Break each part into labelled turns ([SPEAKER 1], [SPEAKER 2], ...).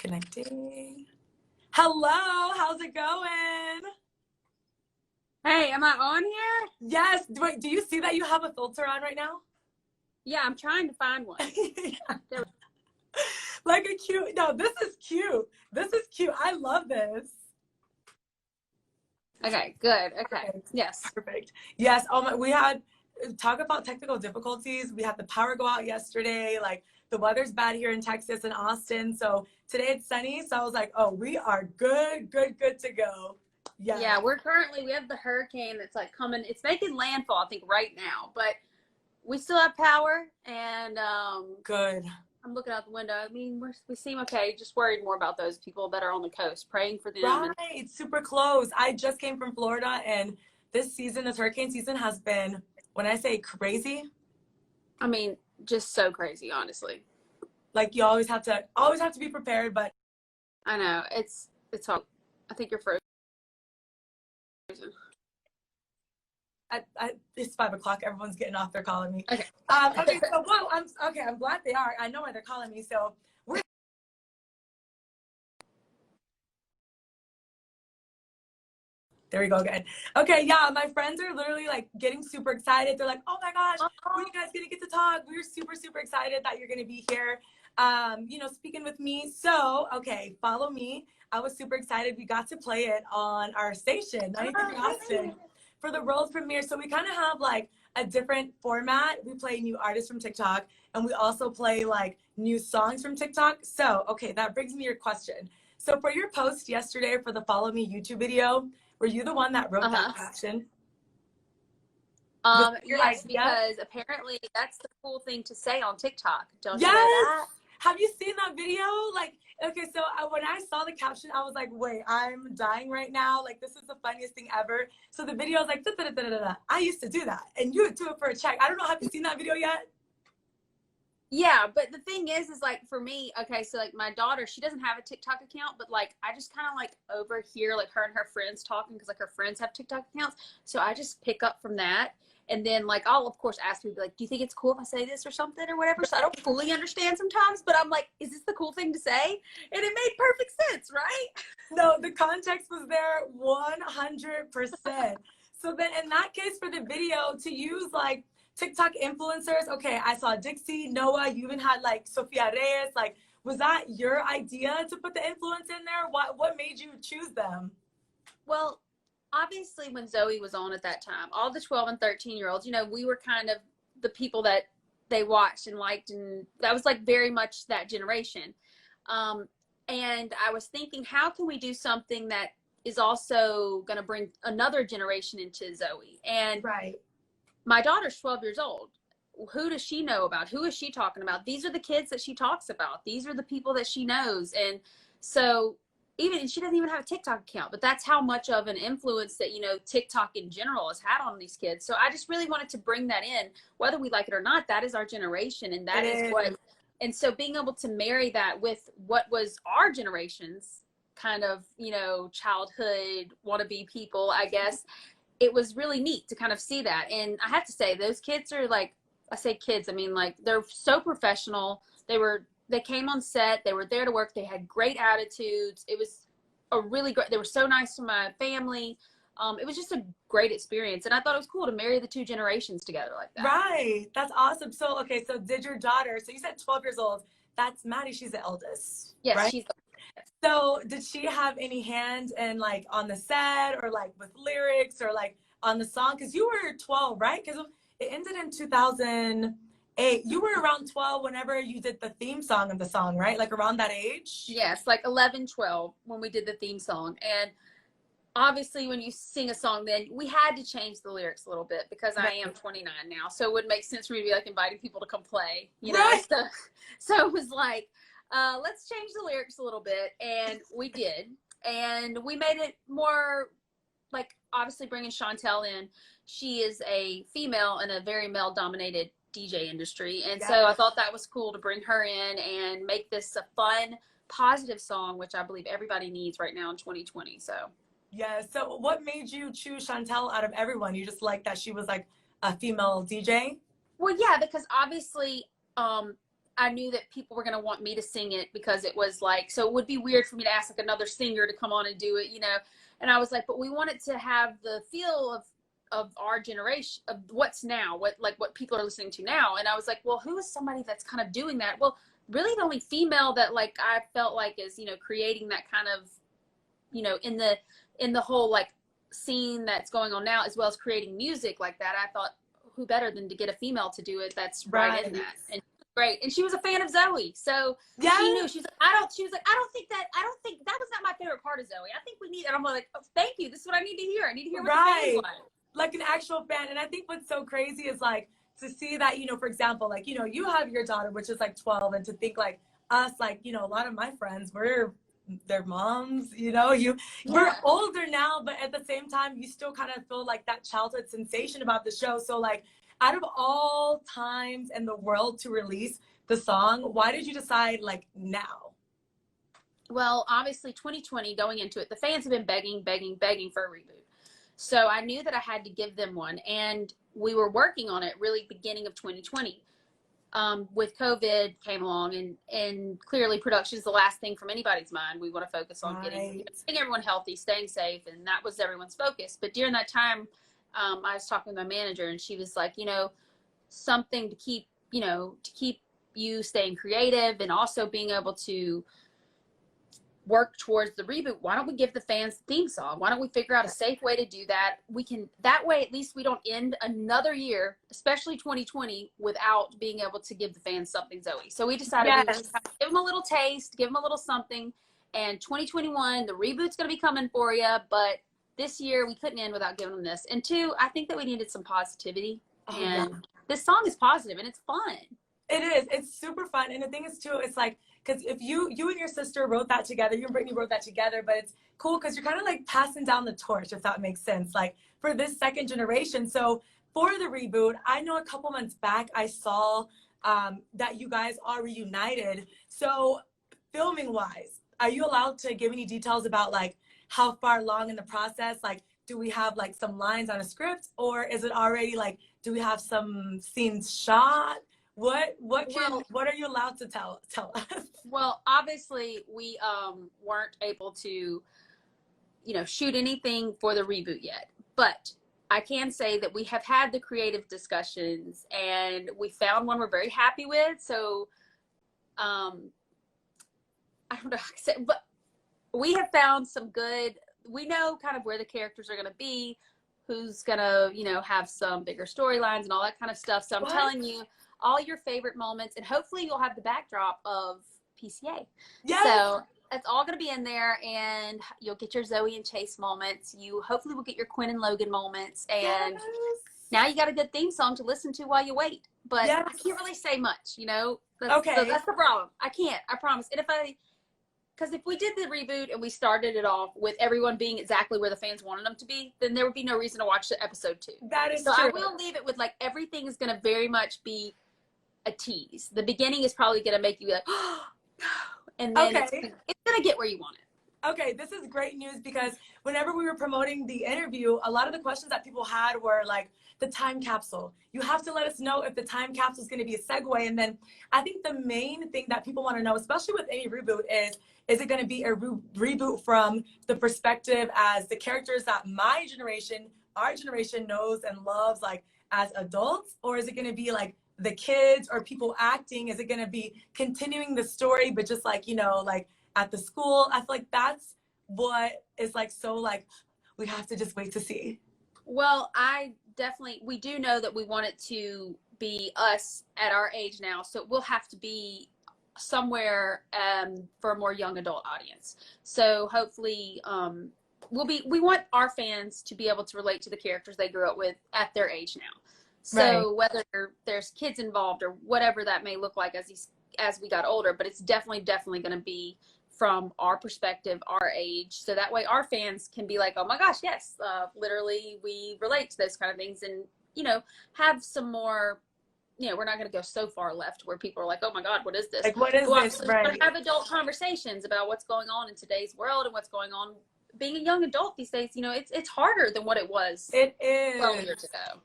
[SPEAKER 1] Connecting. Hello, how's it going?
[SPEAKER 2] Hey, am I on here?
[SPEAKER 1] Yes. Wait, do you see that you have a filter on right now?
[SPEAKER 2] Yeah, I'm trying to find one.
[SPEAKER 1] Yeah. Like a cute, no, this is cute. This is cute. I love this.
[SPEAKER 2] Okay, good. Okay.
[SPEAKER 1] Perfect.
[SPEAKER 2] Yes.
[SPEAKER 1] Perfect. Yes. Oh my, we had talk about technical difficulties. We had the power go out yesterday. Like the weather's bad here in Texas and Austin. So today it's sunny. So I was like, oh, we are good to go.
[SPEAKER 2] Yeah, we have the hurricane that's like coming. It's making landfall, I think, right now, but we still have power and
[SPEAKER 1] Good.
[SPEAKER 2] I'm looking out the window. I mean, we seem okay. Just worried more about those people that are on the coast, praying for them.
[SPEAKER 1] Right. It's super close. I just came from Florida and this hurricane season has been, when I say crazy,
[SPEAKER 2] I mean, just so crazy, honestly.
[SPEAKER 1] like you always have to be prepared, but
[SPEAKER 2] I know it's all, I think you're frozen.
[SPEAKER 1] It's 5 o'clock. Everyone's getting off. They're calling me.
[SPEAKER 2] Okay.
[SPEAKER 1] Okay. So well, I'm glad they are. I know why they're calling me. So we're. There we go again. Okay, yeah, my friends are literally like getting super excited. They're like, "Oh my gosh, when are you guys gonna get to talk? We're super excited that you're gonna be here, speaking with me." So, okay, follow me. I was super excited. We got to play it on our station, 93 Austin, for the world premiere. So we kind of have like a different format. We play new artists from TikTok, and we also play like new songs from TikTok. So, okay, that brings me your question. So for your post yesterday for the Follow Me YouTube video, were you the one that wrote that caption?
[SPEAKER 2] Yes, because apparently that's the cool thing to say on TikTok. Don't you know that?
[SPEAKER 1] Have you seen that video? Like, okay, so when I saw the caption, I was like, wait, I'm dying right now. Like, this is the funniest thing ever. So the video is like, da, da, da, da, da, da. I used to do that, and you would do it for a check. I don't know. Have you seen that video yet?
[SPEAKER 2] Yeah, but the thing is like for me, okay, so like my daughter, she doesn't have a TikTok account, but like I just kind of like overhear like her and her friends talking because like her friends have TikTok accounts. So I just pick up from that. And then like I'll of course ask people like, do you think it's cool if I say this or something or whatever? So I don't fully understand sometimes, but I'm like, is this the cool thing to say? And it made perfect sense, right?
[SPEAKER 1] No, the context was there 100%. So then in that case for the video to use like TikTok influencers, okay, I saw Dixie, Noah, you even had like Sofia Reyes. Like, was that your idea to put the influence in there? What made you choose them?
[SPEAKER 2] Well, obviously when Zoey was on at that time, all the 12 and 13-year-olds, you know, we were kind of the people that they watched and liked, and that was like very much that generation. And I was thinking, how can we do something that is also going to bring another generation into Zoey? And
[SPEAKER 1] right.
[SPEAKER 2] My daughter's 12 years old. Who does she know about? Who is she talking about? These are the kids that she talks about. These are the people that she knows. And so even she doesn't even have a TikTok account, but that's how much of an influence that, you know, TikTok in general has had on these kids. So I just really wanted to bring that in, whether we like it or not. That is our generation, and that is what. And so being able to marry that with what was our generation's kind of, you know, childhood wannabe people, I guess, it was really neat to kind of see that. And I have to say, those kids are like, I say kids, I mean, like, they're so professional. They came on set, they were there to work, they had great attitudes. It was a really great, they were so nice to my family. It was just a great experience. And I thought it was cool to marry the two generations together like that.
[SPEAKER 1] Right. That's awesome. So, okay, so did your daughter, so you said 12 years old, that's Maddie, she's the eldest.
[SPEAKER 2] Yes,
[SPEAKER 1] right?
[SPEAKER 2] she's.
[SPEAKER 1] So did she have any hand in like on the set or like with lyrics or like on the song? Because you were 12, right? Because it ended in 2008. You were around 12 whenever you did the theme song of the song, right? Like around that age?
[SPEAKER 2] Yes, like 11, 12 when we did the theme song. And obviously when you sing a song, then we had to change the lyrics a little bit because I am 29 now. So it would make sense for me to be like inviting people to come play, you know?
[SPEAKER 1] Right.
[SPEAKER 2] So it was like, let's change the lyrics a little bit. And we did. And we made it more like, obviously bringing Chantel in. She is a female in a very male dominated DJ industry. And so I thought that was cool to bring her in and make this a fun, positive song, which I believe everybody needs right now in 2020. So.
[SPEAKER 1] Yeah. So what made you choose Chantel out of everyone? You just like that she was like a female DJ?
[SPEAKER 2] Well, yeah, because obviously, I knew that people were going to want me to sing it because it was like, so it would be weird for me to ask like another singer to come on and do it, you know? And I was like, but we want it to have the feel of our generation, of what's now, what people are listening to now. And I was like, well, who is somebody that's kind of doing that? Well, really the only female that like I felt like is, you know, creating that kind of, you know, in the whole like scene that's going on now, as well as creating music like that. I thought, who better than to get a female to do it that's right in that. And great. And she was a fan of Zoey. So she knew. She was like, I don't think that was not my favorite part of Zoey. I think we need, and I'm like, oh, thank you. This is what I need to hear. I need to hear what the fans
[SPEAKER 1] like an actual fan. And I think what's so crazy is like to see that, you know, for example, like, you know, you have your daughter, which is like 12, and to think like us, like, you know, a lot of my friends, we're their moms, you know, we're older now, but at the same time, you still kind of feel like that childhood sensation about the show. So like, out of all times in the world to release the song, why did you decide like now?
[SPEAKER 2] Well, obviously 2020 going into it, the fans have been begging for a reboot. So I knew that I had to give them one, and we were working on it really beginning of 2020. With COVID came along, and clearly production is the last thing from anybody's mind. We want to focus on getting everyone healthy, staying safe, and that was everyone's focus. But during that time, I was talking with my manager, and she was like, you know, something to keep you staying creative and also being able to work towards the reboot. Why don't we give the fans the theme song? Why don't we figure out a safe way to do that? We can, that way at least we don't end another year, especially 2020, without being able to give the fans something, Zoey. So we decided we would just give them a little taste, give them a little something. And 2021, the reboot's going to be coming for you, but this year we couldn't end without giving them this. And two, I think that we needed some positivity. This song is positive and it's fun.
[SPEAKER 1] It is. It's super fun. And the thing is too, it's like, because if you and your sister wrote that together, you and Brittany wrote that together, but it's cool because you're kind of like passing down the torch, if that makes sense, like for this second generation. So for the reboot, I know a couple months back, I saw that you guys are reunited. So filming wise, are you allowed to give any details about like how far along in the process? Like, do we have like some lines on a script, or is it already like, do we have some scenes shot? What are you allowed to tell us?
[SPEAKER 2] Well, obviously we weren't able to, you know, shoot anything for the reboot yet, but I can say that we have had the creative discussions and we found one we're very happy with. So I don't know how to say, but we have found some good, we know kind of where the characters are going to be, who's going to, you know, have some bigger storylines and all that kind of stuff. So I'm telling you, all your favorite moments, and hopefully you'll have the backdrop of PCA. So that's all going to be in there, and you'll get your Zoey and Chase moments. You hopefully will get your Quinn and Logan moments, and now you got a good theme song to listen to while you wait. But I can't really say much, you know. So that's the problem. I can't. I promise. And because if we did the reboot and we started it off with everyone being exactly where the fans wanted them to be, then there would be no reason to watch the episode 2.
[SPEAKER 1] That is true.
[SPEAKER 2] So I will leave it with like everything is going to very much be a tease. The beginning is probably going to make you like, oh, and then it's going to get where you want it.
[SPEAKER 1] Okay, this is great news because whenever we were promoting the interview, a lot of the questions that people had were like the time capsule. You have to let us know if the time capsule is going to be a segue. And then I think the main thing that people want to know, especially with any reboot, is it going to be a reboot from the perspective as the characters that my generation, our generation knows and loves like as adults, or is it going to be like the kids or people acting? Is it going to be continuing the story, but just like, you know, like at the school? I feel like that's what is like, so like, we have to just wait to see.
[SPEAKER 2] Well, we do know that we want it to be us at our age now. So it will have to be somewhere for a more young adult audience. So hopefully we want our fans to be able to relate to the characters they grew up with at their age now. So whether there's kids involved or whatever that may look like as we got older, but it's definitely going to be from our perspective, our age. So that way our fans can be like, oh my gosh, yes, literally we relate to those kind of things, and, you know, have some more, you know, we're not going to go so far left where people are like, oh my God, what is this?
[SPEAKER 1] Like, what is this?
[SPEAKER 2] Right. Have adult conversations about what's going on in today's world and what's going on being a young adult these days. You know, it's harder than what it was.
[SPEAKER 1] It is
[SPEAKER 2] 12 years ago.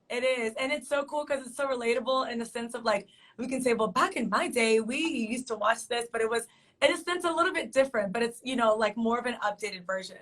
[SPEAKER 1] It is. And it's so cool because it's so relatable in the sense of like, we can say, well, back in my day, we used to watch this, but it was in a sense a little bit different, but it's, you know, like more of an updated version.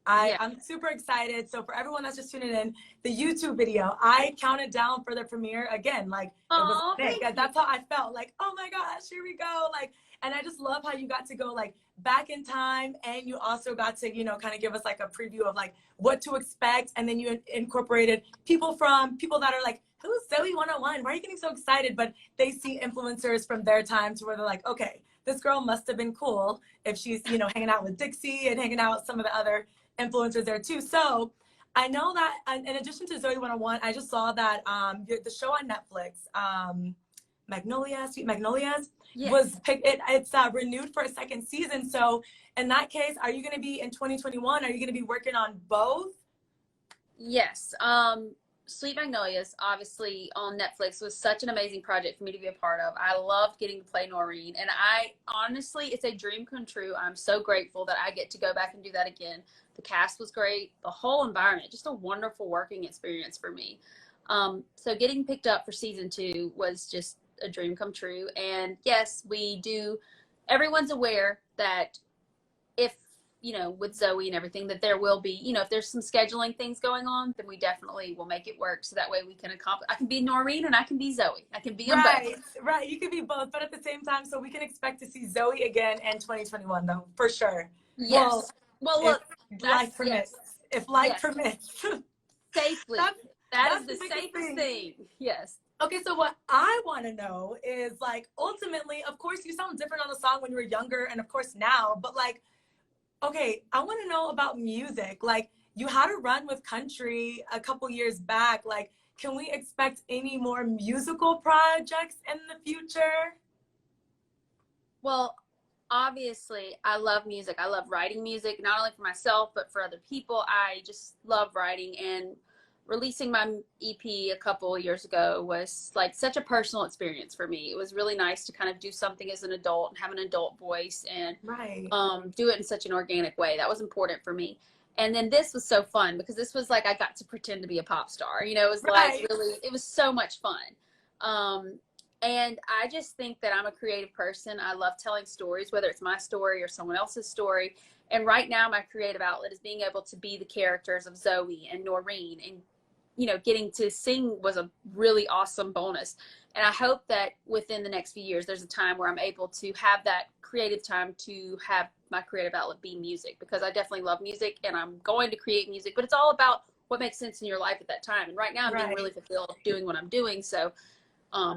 [SPEAKER 1] I'm super excited. So for everyone that's just tuning in, the YouTube video, I counted down for the premiere again. Like it was big. That's how I felt. Like, oh my gosh, here we go. Like, and I just love how you got to go like back in time, and you also got to, you know, kind of give us like a preview of like what to expect. And then you incorporated people that are like, who's Zoey 101? Why are you getting so excited? But they see influencers from their time to where they're like, okay, this girl must have been cool if she's, you know, hanging out with Dixie and hanging out with some of the other influencers there too. So I know that in addition to Zoey 101, I just saw that the show on Netflix, Sweet Magnolias, was picked. It's renewed for a second season. So in that case, are you going to be in 2021? Are you going to be working on both?
[SPEAKER 2] Yes. Sweet Magnolias, obviously on Netflix, was such an amazing project for me to be a part of. I loved getting to play Noreen, and I honestly, it's a dream come true. I'm so grateful that I get to go back and do that again. The cast was great, the whole environment, just a wonderful working experience for me. So getting picked up for season 2 was just a dream come true. And yes, we do. Everyone's aware that if, you know, with Zoey and everything, that there will be, you know, if there's some scheduling things going on, then we definitely will make it work. So that way we can accomplish. I can be Noreen and I can be Zoey. I can be them both.
[SPEAKER 1] Right. You can be both, but at the same time, so we can expect to see Zoey again in 2021, though, for sure.
[SPEAKER 2] Yes. Well, look,
[SPEAKER 1] if life permits. If life permits.
[SPEAKER 2] Safely. That is the safest thing. Yes.
[SPEAKER 1] Okay, so what I want to know is, like, ultimately, of course, you sound different on the song when you were younger, and of course now, but like, okay, I want to know about music. Like, you had a run with country a couple years back. Like, can we expect any more musical projects in the future?
[SPEAKER 2] Well, obviously, I love music. I love writing music, not only for myself, but for other people. I just love writing, and releasing my EP a couple of years ago was like such a personal experience for me. It was really nice to kind of do something as an adult and have an adult voice and do it in such an organic way. That was important for me. And then this was so fun because this was like I got to pretend to be a pop star. You know, it was like really, it was so much fun. And I just think that I'm a creative person. I love telling stories, whether it's my story or someone else's story. And right now my creative outlet is being able to be the characters of Zoey and Noreen, and you know, getting to sing was a really awesome bonus. And I hope that within the next few years, there's a time where I'm able to have that creative time to have my creative outlet be music, because I definitely love music and I'm going to create music, but it's all about what makes sense in your life at that time. And right now I'm being really fulfilled doing what I'm doing. So,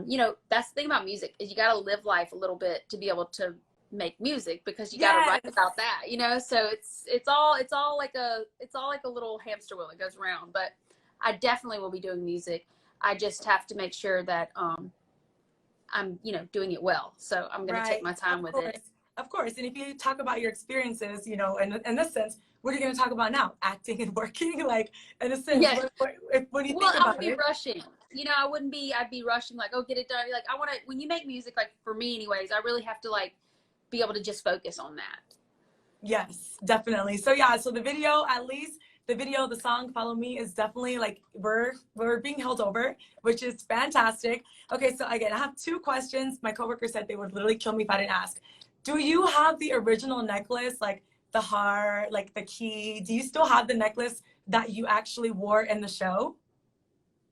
[SPEAKER 2] you know, that's the thing about music is you got to live life a little bit to be able to make music, because you got to write about that, you know? So it's all like a little hamster wheel that goes around, but I definitely will be doing music. I just have to make sure that I'm, you know, doing it well. So I'm going to take my time with it.
[SPEAKER 1] Of course. And if you talk about your experiences, you know, in this sense, what are you going to talk about now? Acting and working? Like, in a sense, what do you think about it?
[SPEAKER 2] Well, I would be rushing. You know, I'd be rushing, like, oh, get it done. Like, I want to, when you make music, like, for me anyways, I really have to, like, be able to just focus on that.
[SPEAKER 1] Yes, definitely. So, yeah, so the video, at least, the song Follow Me is definitely like we're being held over, which is fantastic. Okay, so again, I have 2 questions. My coworker said they would literally kill me if I didn't ask. Do you have the original necklace, like the heart, like the key? Do you still have the necklace that you actually wore in the show?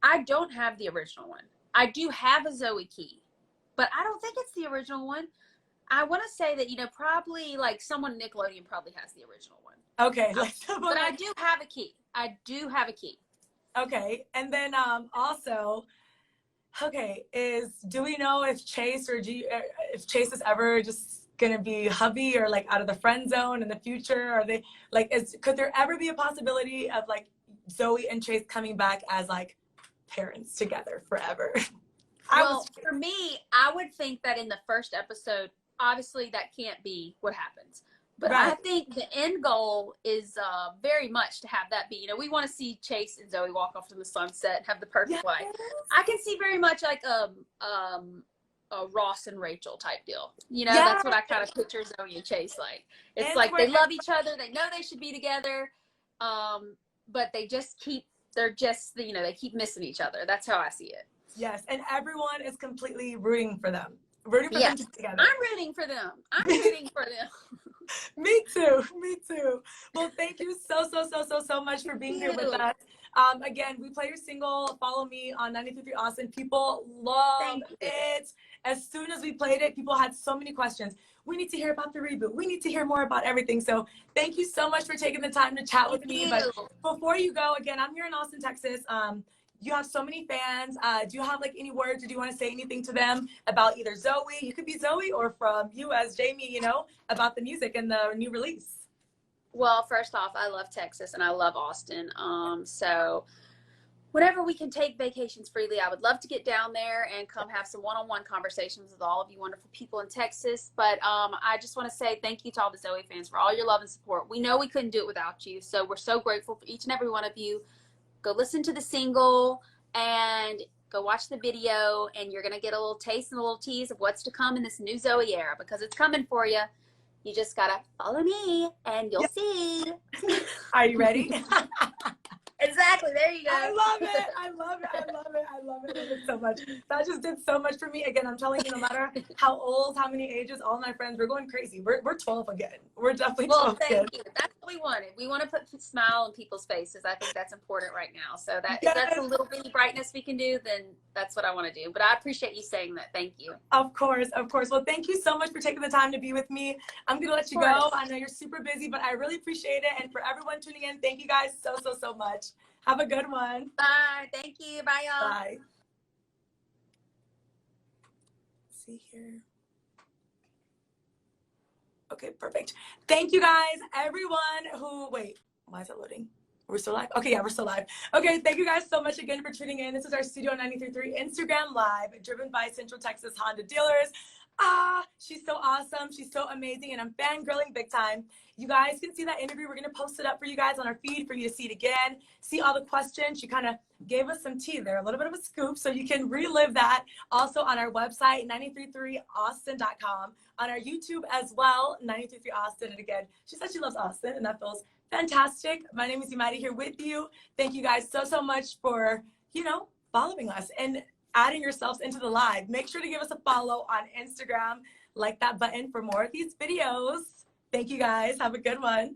[SPEAKER 2] I don't have the original one. I do have a Zoey key, but I don't think it's the original one. I want to say that, you know, probably like someone Nickelodeon probably has the original one.
[SPEAKER 1] Okay.
[SPEAKER 2] But I do have a key.
[SPEAKER 1] Okay. And then also, okay, do we know if Chase if Chase is ever just going to be hubby or like out of the friend zone in the future? Are they like, could there ever be a possibility of like Zoey and Chase coming back as like parents together forever?
[SPEAKER 2] Well, for me, I would think that in the first episode, obviously that can't be what happens. But I think the end goal is very much to have that be, you know, we want to see Chase and Zoey walk off to the sunset and have the perfect life. I can see very much like a Ross and Rachel type deal. You know, that's what I kind of picture Zoey and Chase like. It's like they love each other. They know they should be together. But they just keep, you know, they keep missing each other. That's how I see it.
[SPEAKER 1] Yes, and everyone is completely rooting for them. Rooting for them to be together.
[SPEAKER 2] I'm rooting for them. I'm rooting for them.
[SPEAKER 1] Me too. Me too. Well, thank you so much for being here with us. Again, we play your single, Follow Me, on 93.3 Austin. People love it. As soon as we played it, people had so many questions. We need to hear about the reboot. We need to hear more about everything. So thank you so much for taking the time to chat with me. But before you go, again, I'm here in Austin, Texas. You have so many fans. Do you have like any words, or do you want to say anything to them about either Zoey, you could be Zoey, or from you as Jamie, you know, about the music and the new release?
[SPEAKER 2] Well, first off, I love Texas and I love Austin. So whenever we can take vacations freely, I would love to get down there and come have some one-on-one conversations with all of you wonderful people in Texas. But I just want to say thank you to all the Zoey fans for all your love and support. We know we couldn't do it without you, so we're so grateful for each and every one of you. Go listen to the single and go watch the video, and you're going to get a little taste and a little tease of what's to come in this new Zoey era, because it's coming for you. You just got to follow me and you'll see.
[SPEAKER 1] Are you ready?
[SPEAKER 2] Exactly. There you go.
[SPEAKER 1] I love it. I love it. I love it. I love it. I love it so much. That just did so much for me. Again, I'm telling you, no matter how old, how many ages, all my friends, we're going crazy. We're 12 again. We're definitely 12
[SPEAKER 2] Well, thank
[SPEAKER 1] again.
[SPEAKER 2] you. That's what we wanted. We want to put a smile on people's faces. I think that's important right now. So that
[SPEAKER 1] Yes.
[SPEAKER 2] if that's a little bitty brightness we can do, then that's what I want to do. But I appreciate you saying that. Thank you.
[SPEAKER 1] Of course, of course. Well, thank you so much for taking the time to be with me. I'm going to let you go. I know you're super busy, but I really appreciate it. And for everyone tuning in, thank you guys so much. Have a good one.
[SPEAKER 2] Bye. Thank you. Bye, y'all.
[SPEAKER 1] Bye. Let's see here. Okay, perfect. Thank you guys, everyone who, wait, why is it loading? We're still live? Okay, yeah, we're still live. Okay, thank you guys so much again for tuning in. This is our Studio 93.3 Instagram Live, driven by Central Texas Honda dealers. She's so awesome. She's so amazing, and I'm fangirling big time. You guys can see that interview. We're going to post it up for you guys on our feed for you to see it again, see all the questions. She kind of gave us some tea there, a little bit of a scoop, so you can relive that also on our website, 933austin.com, on our YouTube as well, 933 Austin. And again, she said she loves Austin, and that feels fantastic. My name is Imari here with you. Thank you guys so much for, you know, following us and adding yourselves into the live. Make sure to give us a follow on Instagram. Like that button for more of these videos. Thank you guys. Have a good one.